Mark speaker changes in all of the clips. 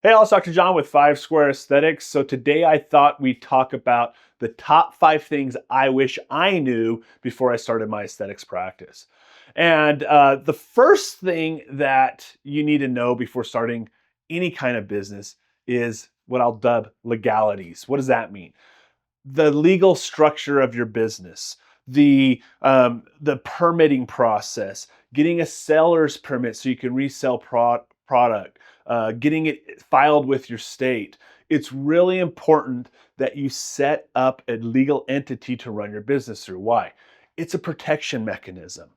Speaker 1: Hey, all, it's Dr. John with 5 Square Aesthetics. So today I thought we'd talk about the top 5 things I wish I knew before I started my aesthetics practice. And the first thing that you need to know before starting any kind of business is what I'll dub legalities. What does that mean? The legal structure of your business, the permitting process, getting a seller's permit so you can resell product, getting it filed with your state. It's really important that you set up a legal entity to run your business through. Why? It's a protection mechanism.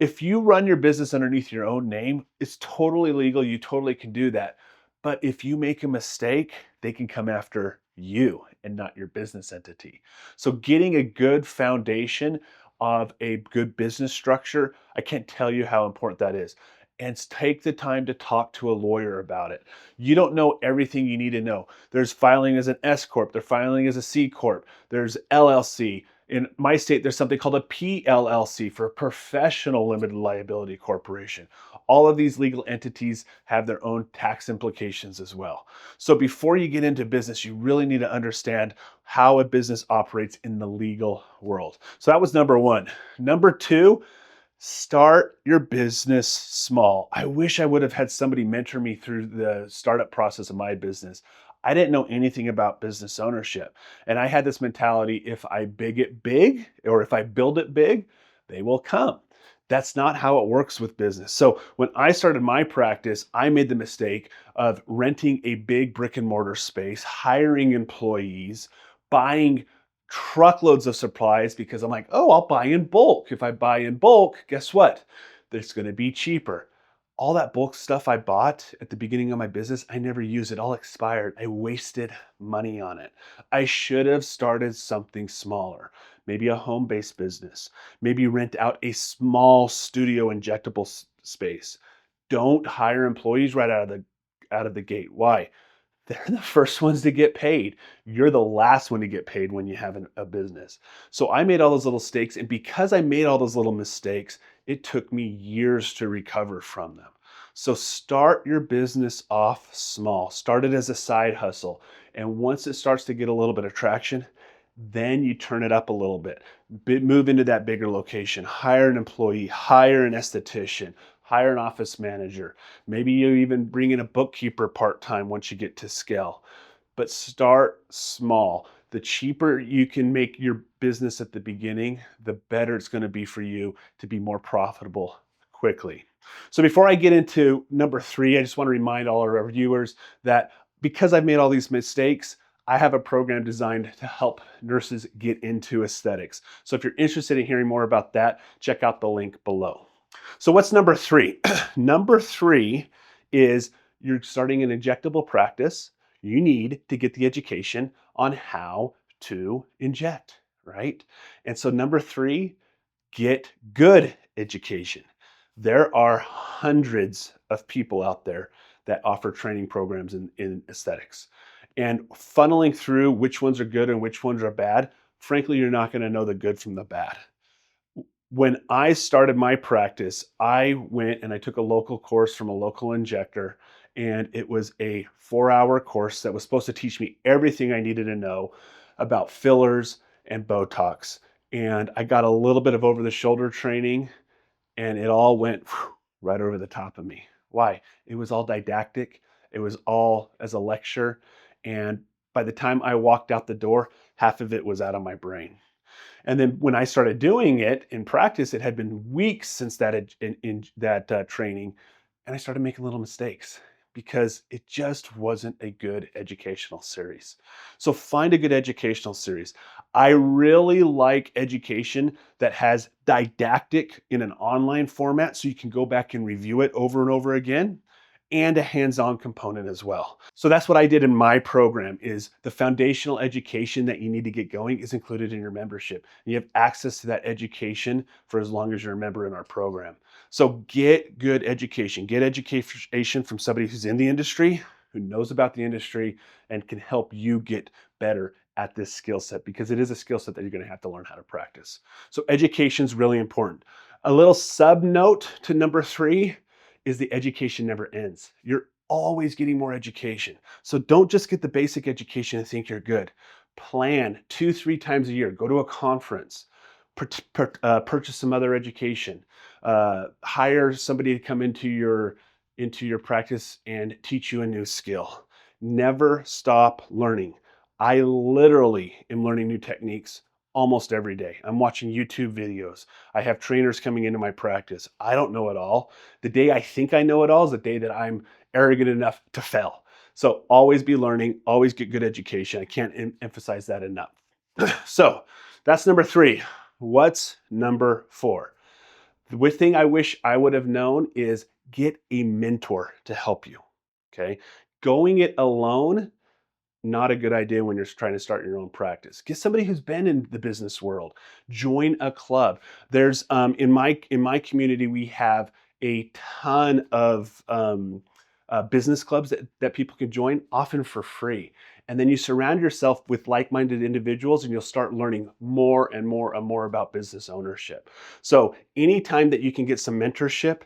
Speaker 1: If you run your business underneath your own name, it's totally legal. You totally can do that. But if you make a mistake, they can come after you and not your business entity. So getting a good foundation of a good business structure, I can't tell you how important that is. And take the time to talk to a lawyer about it. You don't know everything you need to know. There's filing as an S Corp, there's filing as a C Corp, there's LLC. In my state, there's something called a PLLC for a professional limited liability corporation. All of these legal entities have their own tax implications as well. So before you get into business, you really need to understand how a business operates in the legal world. So that was number one. Number two, start your business small. I wish I would have had somebody mentor me through the startup process of my business. I didn't know anything about business ownership. And I had this mentality, if I big it big, or if I build it big, they will come. That's not how it works with business. So when I started my practice, I made the mistake of renting a big brick and mortar space, hiring employees, buying truckloads of supplies because I'm like, oh, I'll buy in bulk. If I buy in bulk, guess what? It's going to be cheaper. All that bulk stuff I bought at the beginning of my business, I never used it. All expired. I wasted money on it. I should have started something smaller, maybe a home-based business, maybe rent out a small studio injectable space. Don't hire employees right out of the gate. Why? They're the first ones to get paid. You're the last one to get paid when you have a business. So I made all those little mistakes, and because I made all those little mistakes, it took me years to recover from them. So start your business off small. Start it as a side hustle. And once it starts to get a little bit of traction, then you turn it up a little bit. Move into that bigger location. Hire an employee, hire an esthetician, hire an office manager. Maybe you even bring in a bookkeeper part-time once you get to scale. But start small. The cheaper you can make your business at the beginning, the better it's going to be for you to be more profitable quickly. So before I get into number 3, I just want to remind all our viewers that because I've made all these mistakes, I have a program designed to help nurses get into aesthetics. So if you're interested in hearing more about that, check out the link below. So what's number 3? Number 3 is you're starting an injectable practice. You need to get the education on how to inject, right? And so number 3, get good education. There are hundreds of people out there that offer training programs in aesthetics. And funneling through which ones are good and which ones are bad, frankly, you're not going to know the good from the bad. When I started my practice, I went and I took a local course from a local injector, and it was a 4-hour course that was supposed to teach me everything I needed to know about fillers and Botox. And I got a little bit of over-the-shoulder training, and it all went right over the top of me. Why? It was all didactic. It was all as a lecture. And by the time I walked out the door, half of it was out of my brain. And then when I started doing it in practice, it had been weeks since that training, and I started making little mistakes because it just wasn't a good educational series. So find a good educational series. I really like education that has didactic in an online format so you can go back and review it over and over again, and a hands-on component as well. So that's what I did in my program. Is the foundational education that you need to get going is included in your membership. You have access to that education for as long as you're a member in our program. So get good education. Get education from somebody who's in the industry, who knows about the industry, and can help you get better at this skill set, because it is a skill set that you're going to have to learn how to practice. So education is really important. A little sub note to number 3 is the education never ends. You're always getting more education. So don't just get the basic education and think you're good. Plan 2-3 times a year. Go to a conference. Purchase some other education. Hire somebody to come into your practice and teach you a new skill. Never stop learning. I literally am learning new techniques almost every day. I'm watching YouTube videos. I have trainers coming into my practice. I don't know it all. The day I think I know it all is the day that I'm arrogant enough to fail. So always be learning, always get good education. I can't emphasize that enough. So that's number 3. What's number 4? The thing I wish I would have known is get a mentor to help you. Okay. Going it alone, not a good idea when you're trying to start your own practice. Get somebody who's been in the business world. Join a club. There's in my community we have a ton of business clubs that people can join, often for free. And then you surround yourself with like-minded individuals, and you'll start learning more and more and more about business ownership. So anytime that you can get some mentorship,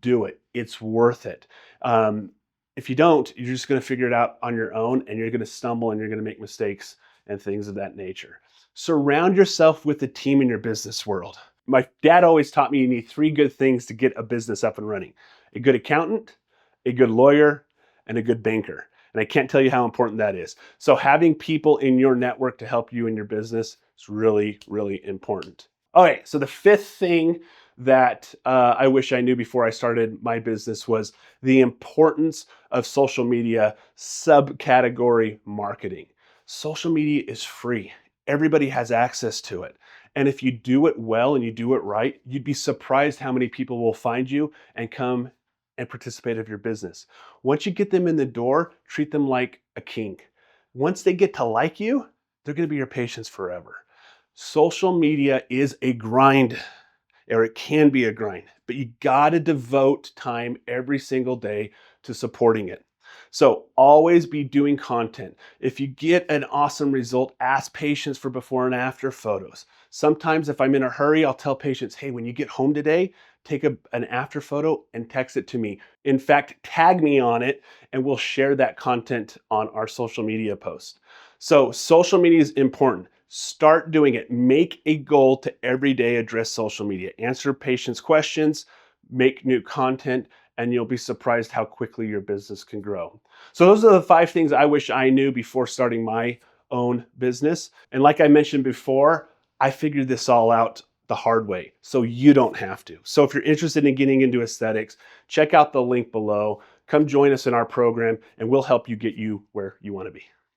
Speaker 1: do it. It's worth it. If you don't, you're just going to figure it out on your own, and you're going to stumble and you're going to make mistakes and things of that nature. Surround yourself with a team in your business world. My dad always taught me you need 3 good things to get a business up and running: a good accountant, a good lawyer, and a good banker. And I can't tell you how important that is. So having people in your network to help you in your business is really, really important. Okay, so the 5th thing that I wish I knew before I started my business was the importance of social media subcategory marketing. Social media is free. Everybody has access to it. And if you do it well and you do it right, you'd be surprised how many people will find you and come and participate of your business. Once you get them in the door, treat them like a king. Once they get to like you, they're going to be your patients forever. Social media is a grind, or it can be a grind, but you got to devote time every single day to supporting it. So always be doing content. If you get an awesome result, ask patients for before and after photos. Sometimes if I'm in a hurry, I'll tell patients, hey, when you get home today, take an after photo and text it to me. In fact, tag me on it and we'll share that content on our social media post. So social media is important. Start doing it. Make a goal to every day address social media. Answer patients' questions, make new content, and you'll be surprised how quickly your business can grow. So those are the 5 things I wish I knew before starting my own business. And like I mentioned before, I figured this all out the hard way, so you don't have to. So if you're interested in getting into aesthetics, check out the link below. Come join us in our program, and we'll help you get you where you want to be.